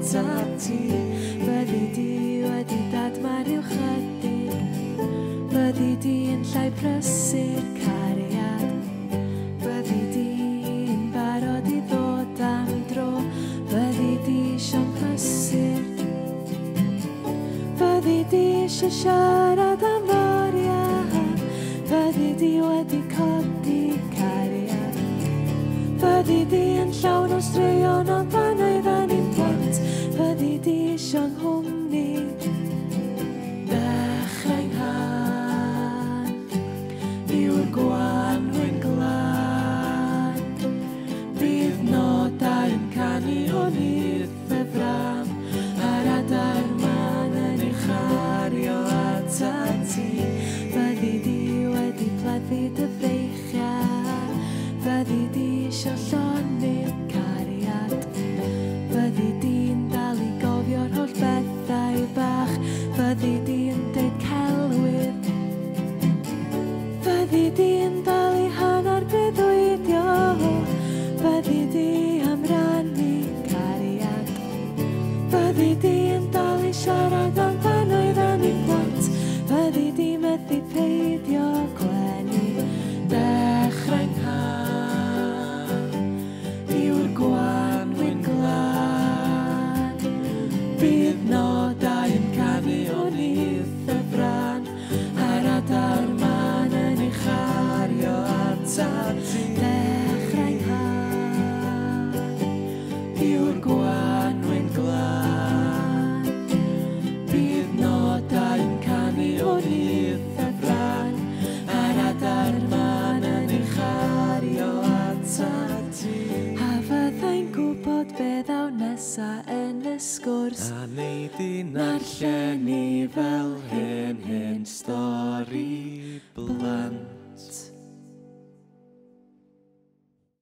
atat ti. Byddi di wedi dadmar i'w chydig, byddi di yn llai prysur cariad, byddi di'n barod i ddod am dro, byddi di isio'n prysur, byddi di isio siarad am oriau, byddi di wedi codi cariad, byddi di yn llawn o straeon ond fanau ddan i'n plant, byddi di isio'n nghwmni. Dechrau'n han yw'r gwanwyn glân, bydd nodau yn canu o nirth y fram, a'r adar man yn ei chario atat ti. Byddi di wedi plethu dy freichiau, byddi di isio llonydd cariad, byddi di'n dal i gofio'r holl bethau bach, byddi di'n deud celwydd, byddi di'n dal i hanner breuddwydio, byddi di am rannu cariad, byddi di'n dal i siarad am pan oedden ni'n plant, byddi di methu peidio gwenu. Dechrau'n han yw'r gwanwyn glân, bydd nodau yn canu o nirth y fran, a'r adar man yn ei chario atat ti. Dechrau'n han yw'r gwanwyn glân, bydd nodau yn canu o nirth y fran, a'r adar man yn ei chario atat ti. A fyddai'n gwybod beth aw nesa yn y sgwrs, A neud i narllen ni fel hen stori blant.